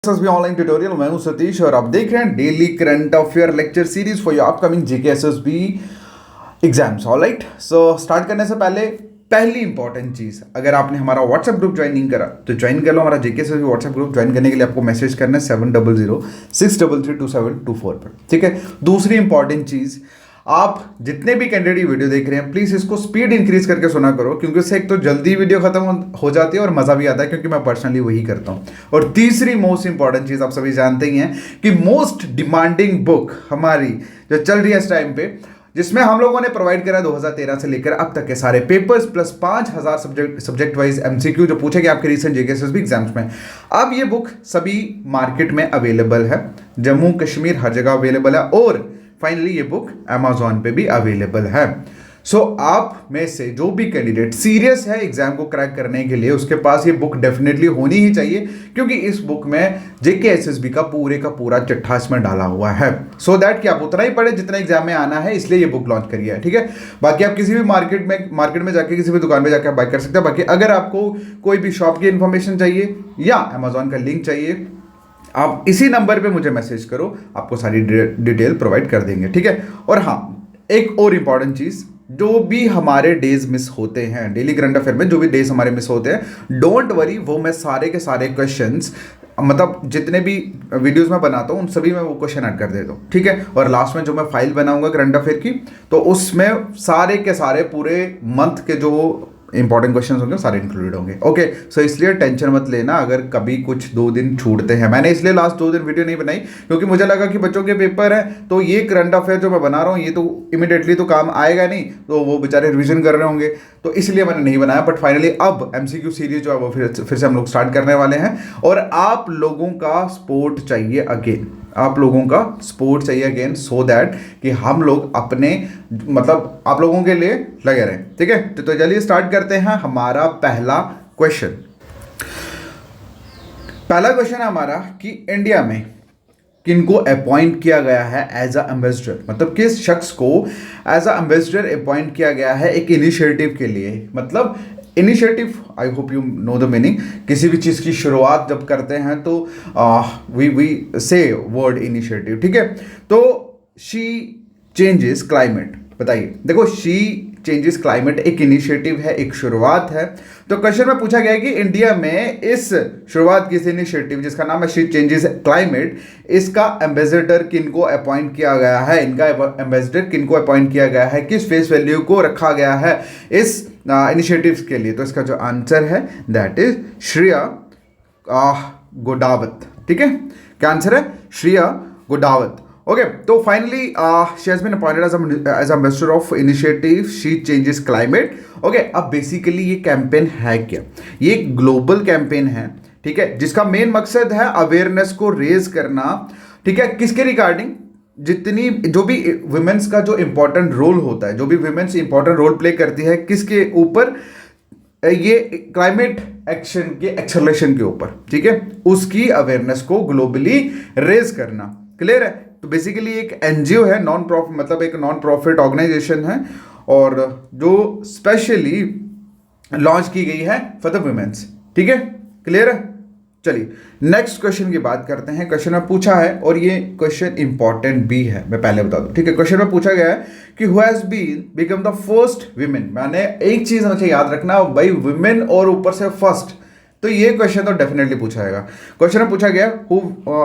SSB online tutorial. मैं हूं सतीश और आप देख रहे हैं daily current affair lecture series for your upcoming GK SSB exams. Alright, so start करने से पहले पहली इंपॉर्टेंट चीज, अगर आपने हमारा व्हाट्सएप ग्रुप ज्वाइन नहीं करा तो ज्वाइन कर लो। हमारा GK SSB WhatsApp group join करने के लिए आपको मैसेज करना है 7006332724 पर। ठीक है। दूसरी इंपॉर्टेंट चीज, आप जितने भी कैंडिडेट वीडियो देख रहे हैं प्लीज इसको स्पीड इंक्रीज करके सुना करो, क्योंकि उससे एक तो जल्दी वीडियो खत्म हो जाती है और मजा भी आता है, क्योंकि मैं पर्सनली वही करता हूं। और तीसरी मोस्ट इंपॉर्टेंट चीज, आप सभी जानते ही हैं कि मोस्ट डिमांडिंग बुक हमारी जो चल रही है इस टाइम पे, जिसमें हम लोगों ने प्रोवाइड करा 2013 से लेकर अब तक के सारे papers plus 5000 subject wise MCQ जो पूछे गए आपके रीसेंट जीके एसएसबी एग्जाम्स में। अब ये बुक सभी मार्केट में अवेलेबल है, जम्मू कश्मीर हर जगह अवेलेबल है, और फाइनली ये बुक Amazon पे भी अवेलेबल है। सो आप में से जो भी कैंडिडेट सीरियस है एग्जाम को क्रैक करने के लिए, उसके पास ये बुक डेफिनेटली होनी ही चाहिए, क्योंकि इस बुक में जेके एसएसबी का पूरा चिट्ठा इसमें डाला हुआ है, सो दैट कि आप उतना ही पढ़े जितना एग्जाम में आना है, इसलिए ये बुक लॉन्च करी है। ठीक है। बाकी आप किसी भी मार्केट में जाके किसी भी दुकान में जाकर बाय कर सकते हैं। बाकी अगर आपको कोई भी शॉप की इंफॉर्मेशन चाहिए या Amazon का लिंक चाहिए, आप इसी नंबर पे मुझे मैसेज करो, आपको सारी डिटेल प्रोवाइड कर देंगे। ठीक है। और हाँ, एक और इंपॉर्टेंट चीज, जो भी हमारे डेज मिस होते हैं डेली करंट अफेयर में, जो भी डेज हमारे मिस होते हैं, डोंट वरी, वो मैं सारे के सारे क्वेश्चंस, मतलब जितने भी वीडियोस में बनाता हूँ उन सभी में वो क्वेश्चन ऐड कर देता हूँ। ठीक है। और लास्ट में जो मैं फाइल बनाऊंगा करंट अफेयर की, तो उसमें सारे के सारे पूरे मंथ के जो इंपॉर्टेंट क्वेश्चंस होंगे सारे इंक्लूडेड होंगे। ओके, सो इसलिए टेंशन मत लेना अगर कभी कुछ 2 दिन छूटते हैं। मैंने इसलिए लास्ट 2 दिन वीडियो नहीं बनाई, क्योंकि मुझे लगा कि बच्चों के पेपर है, तो ये करंट अफेयर जो मैं बना रहा हूँ ये तो इमीडिएटली तो काम आएगा नहीं, तो वो बेचारे रिवीजन कर रहे होंगे, तो इसलिए मैंने नहीं बनाया। बट फाइनली अब एमसीक्यू सीरीज जो है वो फिर से हम लोग स्टार्ट करने वाले हैं, और आप लोगों का सपोर्ट चाहिए अगेन, आप लोगों का सपोर्ट चाहिए अगेन, सो दैट कि हम लोग अपने मतलब आप लोगों के लिए लगे रहें। ठीक है। तो चलिए स्टार्ट करते हैं हमारा पहला क्वेश्चन। पहला क्वेश्चन है हमारा कि इंडिया में किनको अपॉइंट किया गया है एज अ एम्बेसडर, मतलब किस शख्स को एज अ एम्बेसडर अपॉइंट किया गया है एक इनिशिएटिव के लिए। मतलब initiative, I hope you know the meaning. किसी भी चीज़ की शुरुआत जब करते हैं तो वी से वर्ड इनिशिएटिव। ठीक है। तो शी चेंजेस क्लाइमेट, बताइए। देखो, शी चेंजेस क्लाइमेट एक इनिशिएटिव है, एक शुरुआत है। तो क्वेश्चन में पूछा गया है कि इंडिया में इस शुरुआत की इनिशिएटिव जिसका नाम है शी चेंजेस क्लाइमेट, इसका एम्बेसडर किनको अपॉइंट किया गया है, इनका एम्बेसडर किनको अपॉइंट किया गया है, किस फेस वैल्यू को रखा गया है इस इनिशिएटिव्स के लिए। तो इसका जो आंसर है दैट इज श्रेया गोडावत। ठीक है। क्या आंसर है? श्रेया गोडावत। ओके, तो finally she has been appointed as ambassador of initiative she changes climate. Okay, अब बेसिकली ये कैंपेन है क्या? ये एक ग्लोबल कैंपेन है, ठीक है, जिसका मेन मकसद है अवेयरनेस को रेज करना। ठीक है। किसके रिगार्डिंग? जितनी जो भी वुमेन्स का जो इंपॉर्टेंट रोल होता है, जो भी वुमेन्स इंपॉर्टेंट रोल प्ले करती है, किसके ऊपर? ये क्लाइमेट एक्शन के एक्सेलरेशन के ऊपर। ठीक है। उसकी अवेयरनेस को ग्लोबली रेज करना। क्लियर है? तो बेसिकली एक एनजीओ है, नॉन प्रॉफिट, मतलब एक नॉन प्रॉफिट ऑर्गेनाइजेशन है, और जो स्पेशली लॉन्च की गई है फॉर द वुमेन्स। ठीक है। क्लियर है? चलिए नेक्स्ट क्वेश्चन की बात करते हैं। क्वेश्चन में पूछा है, और ये क्वेश्चन इंपॉर्टेंट भी है, मैं पहले बता दूं। ठीक है। क्वेश्चन में पूछा गया है कि who has been become the first women. मैंने एक चीज हमेशा याद रखना भाई, वुमेन और ऊपर से फर्स्ट, तो ये क्वेश्चन तो डेफिनेटली पूछा जाएगा। क्वेश्चन में पूछा गया who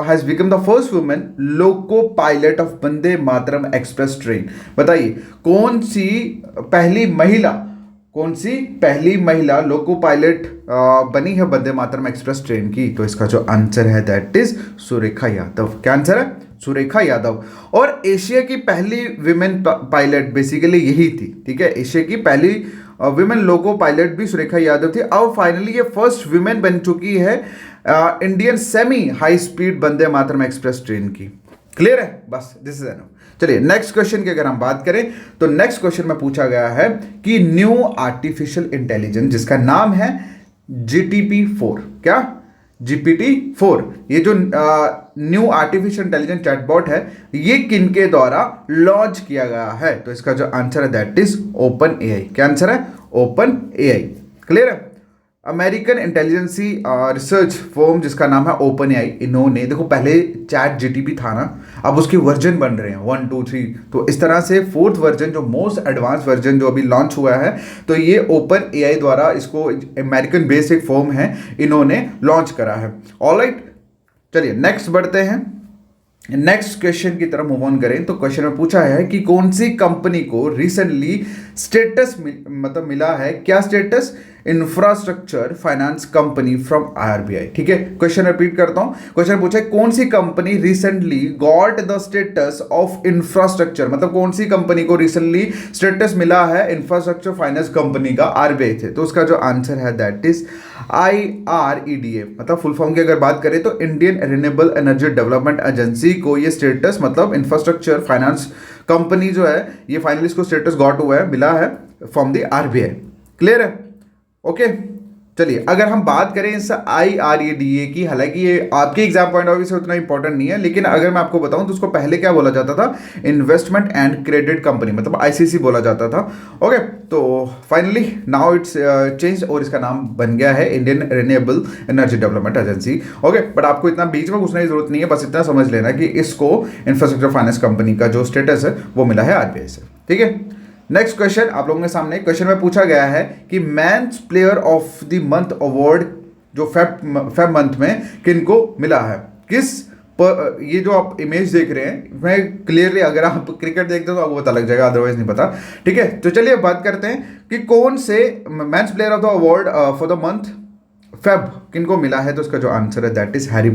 has become the first women loco pilot of Vande Mataram express train. बताइए कौन सी पहली महिला लोको पायलट बनी है वंदे मातरम एक्सप्रेस ट्रेन की। तो इसका जो आंसर है दैट इज सुरेखा यादव। क्या आंसर है? सुरेखा यादव। और एशिया की पहली विमेन पायलट बेसिकली यही थी। ठीक है। एशिया की पहली विमेन लोको पायलट भी सुरेखा यादव थी। अब फाइनली ये फर्स्ट विमेन बन चुकी है Indian semi high speed Vande Mataram express train की। क्लियर है? बस दिस इज एनफ। चलिए नेक्स्ट क्वेश्चन की अगर हम बात करें, तो नेक्स्ट क्वेश्चन में पूछा गया है कि न्यू आर्टिफिशियल इंटेलिजेंस जिसका नाम है जीटीपी-4, क्या? GPT-4, ये जो न्यू आर्टिफिशियल इंटेलिजेंस चैटबॉट है, ये किनके द्वारा लॉन्च किया गया है? तो इसका जो आंसर है दैट इज ओपन एआई। क्या आंसर है? Open AI. क्लियर है? अमेरिकन इंटेलिजेंसी रिसर्च फर्म जिसका नाम है ओपन एआई, इन्होंने देखो पहले चैट जीटीपी था ना, अब उसके वर्जन बन रहे हैं 1 2 3, तो इस तरह से फोर्थ वर्जन जो मोस्ट एडवांस वर्जन जो अभी लॉन्च हुआ है, तो ये ओपन एआई द्वारा इसको अमेरिकन बेस्ड एक फर्म है, इन्होंने लॉन्च करा है। ऑलराइट, चलिए नेक्स्ट बढ़ते हैं। नेक्स्ट क्वेश्चन की तरफ मूव ऑन करें तो क्वेश्चन में पूछा है कि कौन सी कंपनी को रिसेंटली स्टेटस मतलब मिला है, क्या status, infrastructure finance company from RBI. ठीक है, क्वेश्चन रिपीट करता हूं, क्वेश्चन पूछा है कौन सी company recently got the status of infrastructure, मतलब कौन सी कंपनी को रिसेंटली स्टेटस मिला है इंफ्रास्ट्रक्चर फाइनेंस कंपनी का आरबीआई से, तो उसका जो आंसर है दैट इज IREDA, मतलब फुल फॉर्म की अगर बात करें तो Indian renewable energy development agency को ये स्टेटस, मतलब इंफ्रास्ट्रक्चर फाइनेंस कंपनी जो है ये फाइनली इसको स्टेटस गॉट हुआ है, मिला है फ्रॉम द आरबीआई। क्लियर है? ओके, चलिए अगर हम बात करें इस IREDA की, हालांकि ये आपके एग्जाम पॉइंट ऑफ व्यू से उतना इंपॉर्टेंट नहीं है, लेकिन अगर मैं आपको बताऊं तो उसको पहले क्या बोला जाता था, इन्वेस्टमेंट एंड क्रेडिट कंपनी, मतलब ICC बोला जाता था। ओके, तो फाइनली नाउ इट्स चेंज और इसका नाम बन गया है Indian renewable energy development agency. Okay, but आपको इतना बीच में घुसने की जरूरत नहीं है, बस इतना समझ लेना कि इसको इंफ्रास्ट्रक्चर फाइनेंस कंपनी का जो स्टेटस है वो मिला है आरबीआई से। ठीक है, नेक्स्ट क्वेश्चन आप लोगों के सामने, क्वेश्चन में पूछा गया है कि men's player of the month award जो फेब मंथ में किनको मिला है, किस ये जो आप इमेज देख रहे हैं, मैं क्लियरली अगर आप क्रिकेट देखते हो तो आपको पता लग जाएगा, अदरवाइज नहीं पता। ठीक है, तो चलिए बात करते हैं कि कौन से men's player of the award for the month Feb किनको मिला है, तो उसका जो आंसर है दैट इज हैरी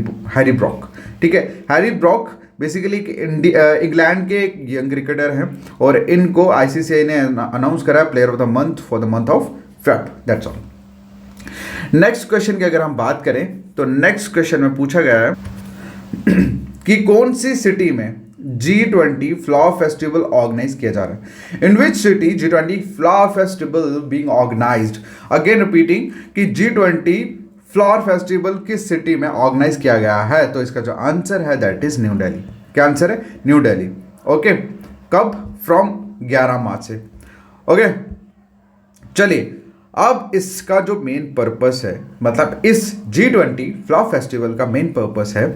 ब्रॉक। ठीक है, हैरी ब्रॉक बेसिकली इंग्लैंड के एक यंग क्रिकेटर हैं और इनको आईसीसीआई ने अनाउंस करा है player of the month for the month of Feb, that's all. Next question की अगर हम बात करें तो नेक्स्ट क्वेश्चन में पूछा गया है कि कौन सी सिटी में G20 फ्लावर फेस्टिवल ऑर्गेनाइज किया जा रहा है, in which city G20 flower festival being organized. Again repeating कि G20 फ्लावर फेस्टिवल किस सिटी में ऑर्गेनाइज किया गया है, तो इसका जो आंसर है दैट इज न्यू दिल्ली। क्या आंसर है? न्यू दिल्ली। ओके, कब? फ्रॉम 11 मार्च से। ओके, चलिए अब इसका जो मेन पर्पस है, मतलब इस G20 फ्लावर फेस्टिवल का मेन पर्पस है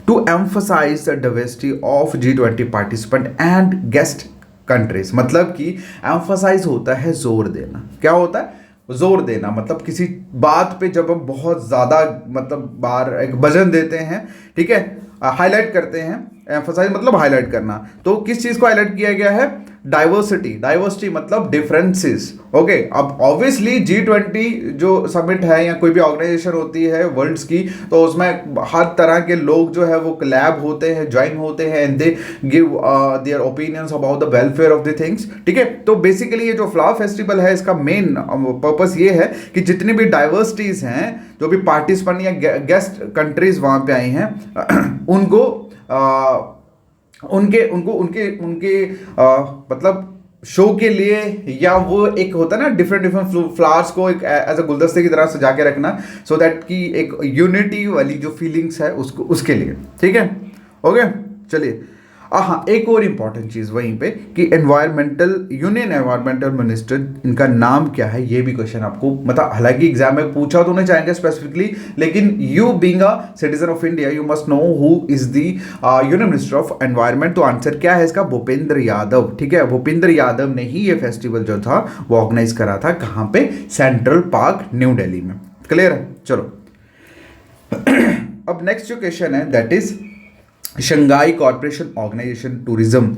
to emphasise the diversity of G20 participant and guest countries, मतलब कि एम्फसाइज होता है जोर देना। क्या होता है? जोर देना, मतलब किसी बात पे जब हम बहुत ज़्यादा मतलब बार एक वजन देते हैं, ठीक है, हाईलाइट करते हैं, एम्फसाइज मतलब हाईलाइट करना, तो किस चीज़ को हाईलाइट किया गया है? डाइवर्सिटी मतलब डिफरेंसेस। ओके, अब ऑब्वियसली G20 जो समिट है या कोई भी ऑर्गेनाइजेशन होती है वर्ल्ड्स की, तो उसमें हर तरह के लोग जो है वो कोलैब होते हैं, ज्वाइन होते हैं and they give their opinions about the welfare of the things. ठीक है, तो बेसिकली ये जो फ्लावर फेस्टिवल है इसका मेन पर्पस ये है कि जितनी भी डाइवर्सिटीज हैं, जो भी पार्टिसिपेंट या गेस्ट कंट्रीज वहाँ पे आई हैं उनको उनके मतलब शो के लिए, या वो एक होता है ना डिफरेंट फ्लावर्स को एक एज अ गुलदस्ते की तरह सजा के रखना, सो दैट कि एक यूनिटी वाली जो फीलिंग्स है उसको उसके लिए। ठीक है, ओके, चलिए हाँ, एक और इम्पॉर्टेंट चीज़ वहीं पे कि यूनियन एनवायरमेंटल मिनिस्टर, इनका नाम क्या है, ये भी क्वेश्चन आपको मतलब हालांकि एग्जाम में पूछा तो नहीं चाहेंगे स्पेसिफिकली, लेकिन you being a citizen of India you must know who is the union minister of environment. तो आंसर क्या है इसका? भूपेंद्र यादव। ठीक है, भूपेंद्र यादव ने ही ये फेस्टिवल जो था वो ऑर्गेनाइज करा था। कहाँ पे? सेंट्रल पार्क, न्यू दिल्ली में। क्लियर है? चलो अब नेक्स्ट जो क्वेश्चन है that is Shanghai corporation organisation tourism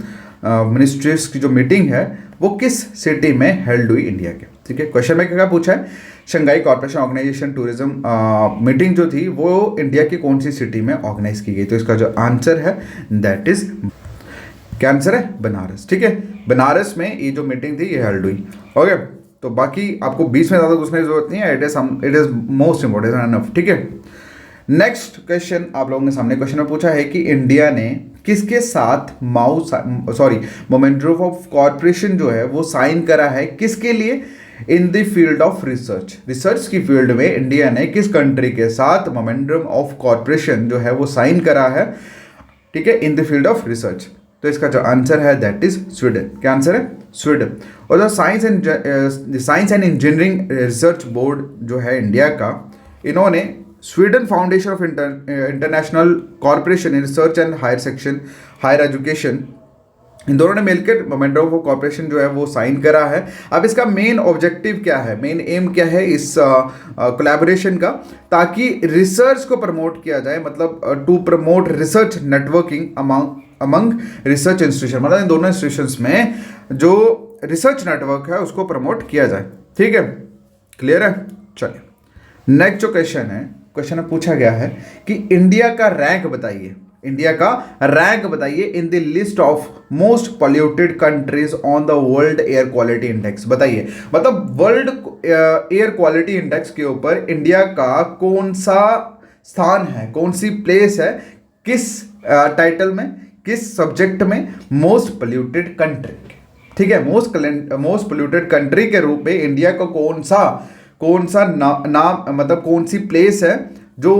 ministries की जो मीटिंग है वो किस सिटी में हेल्ड हुई इंडिया के। ठीक है, क्वेश्चन में क्या पूछा है? Shanghai corporation organisation tourism meeting जो थी वो इंडिया की कौन सी सिटी में ऑर्गेनाइज की गई, तो इसका जो आंसर है दैट इज, क्या आंसर है? बनारस। ठीक है, बनारस में ये जो मीटिंग थी ये हेल्ड हुई। ओके, तो बाकी आपको 20 में ज़्यादा घुसने की जरूरत नहीं है, it is most important enough. ठीक है, नेक्स्ट क्वेश्चन आप लोगों के सामने क्वेश्चन में पूछा है कि इंडिया ने किसके साथ मोमेंटम ऑफ कॉर्पोरेशन जो है वो साइन करा है, किसके लिए? इन द फील्ड ऑफ रिसर्च की फील्ड में इंडिया ने किस कंट्री के साथ मोमेंटम ऑफ कॉर्पोरेशन जो है वो साइन करा है, ठीक है, in the field of research. तो इसका जो आंसर है दैट इज स्वीडन। क्या आंसर है? स्वीडन। और जो science and engineering research board जो है इंडिया का, इन्होंने Sweden foundation of international corporation in research and higher education, इन दोनों ने मिलकर मोमेंटम ऑफ कॉर्पोरेशन जो है वो साइन करा है। अब इसका मेन ऑब्जेक्टिव क्या है, मेन एम क्या है इस कोलैबोरेशन का, ताकि रिसर्च को प्रमोट किया जाए, मतलब to promote research networking among research institution, मतलब इन दोनों इंस्टीट्यूशंस में जो रिसर्च नेटवर्क है उसको प्रमोट किया जाए। ठीक है, क्लियर है? चलिए नेक्स्ट जो क्वेश्चन में पूछा गया है कि इंडिया का रैंक बताइए, इंडिया का रैंक बताइए in the list of most polluted countries on the world air quality index. बताइए, मतलब वर्ल्ड एयर क्वालिटी इंडेक्स के ऊपर इंडिया का कौन सा स्थान है, कौन सी प्लेस है, किस टाइटल में, किस सब्जेक्ट में, मोस्ट पॉल्यूटेड कंट्री। ठीक है, मोस्ट पॉल्यूटेड कंट्री के रूप में इंडिया का कौन सा नाम, मतलब कौन सी प्लेस है जो,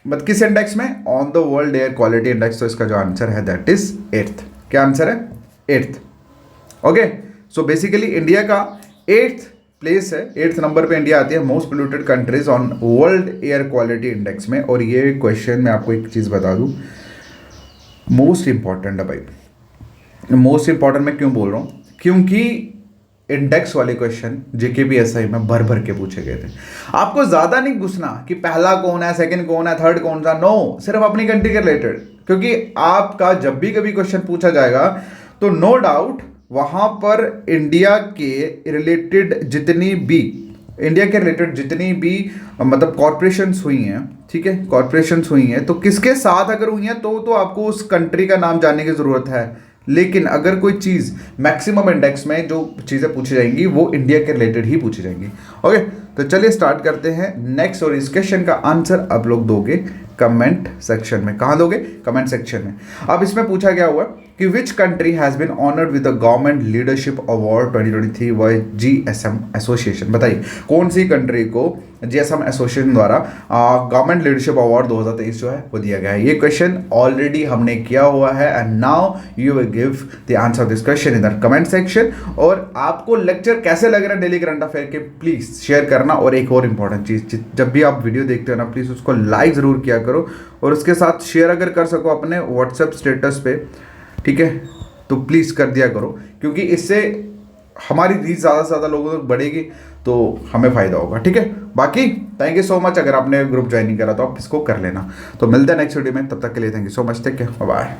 मतलब किस इंडेक्स में, on the world air quality index. तो इसका जो आंसर है दैट इज 8th। क्या आंसर है? 8th। Okay, so basically India का 8th प्लेस है, 8th नंबर पे इंडिया आती है most polluted countries on world air quality index में। और ये क्वेश्चन मैं आपको एक चीज़ बता दूं, मोस्ट इंपॉर्टेंट है भाई। मोस्ट इंपॉर्टेंट मैं क्यों बोल रहा हूँ, क्योंकि इंडेक्स वाले क्वेश्चन JKPSI में भर भर के पूछे गए थे। आपको ज़्यादा नहीं घुसना कि पहला कौन है, सेकंड कौन है, थर्ड कौन सा, नो, सिर्फ अपनी कंट्री के रिलेटेड, क्योंकि आपका जब भी कभी क्वेश्चन पूछा जाएगा तो नो डाउट वहाँ पर इंडिया के रिलेटेड जितनी भी मतलब कॉर्पोरेशंस हुई हैं, ठीक है, कॉर्पोरेशंस हुई हैं, तो किसके साथ अगर हुई हैं तो आपको उस कंट्री का नाम जानने की ज़रूरत है। लेकिन अगर कोई चीज़ मैक्सिमम इंडेक्स में जो चीज़ें पूछी जाएंगी वो इंडिया के रिलेटेड ही पूछी जाएंगी। ओके, तो चलिए स्टार्ट करते हैं नेक्स्ट। और इस क्वेश्चन का आंसर आप लोग दोगे कमेंट सेक्शन में। कहाँ दोगे? कमेंट सेक्शन में। अब इसमें पूछा गया हुआ कि which country has been honoured with the government leadership award 2023 by GSM association. बताइए कौन सी कंट्री को GSM एसोसिएशन द्वारा गवर्नमेंट लीडरशिप अवार्ड 2023 जो है वो दिया गया है। ये क्वेश्चन ऑलरेडी हमने किया हुआ है and now you will give the answer of this question in the comment section. और आपको लेक्चर कैसे लग रहा है डेली करंट अफेयर के, प्लीज़ शेयर करना। और एक और इंपॉर्टेंट चीज़, जब भी आप वीडियो देखते हो ना, प्लीज़ उसको लाइक ज़रूर किया करो और उसके साथ शेयर अगर कर सको अपने व्हाट्सएप स्टेटस पे, ठीक है, तो प्लीज़ कर दिया करो, क्योंकि इससे हमारी रीच ज़्यादा से ज़्यादा लोगों तक बढ़ेगी तो हमें फ़ायदा होगा। ठीक है, बाकी थैंक यू सो मच। अगर आपने ग्रुप ज्वाइन नहीं करा तो आप इसको कर लेना। तो मिलते हैं नेक्स्ट वीडियो में, तब तक के लिए thank you so much, take care, bye.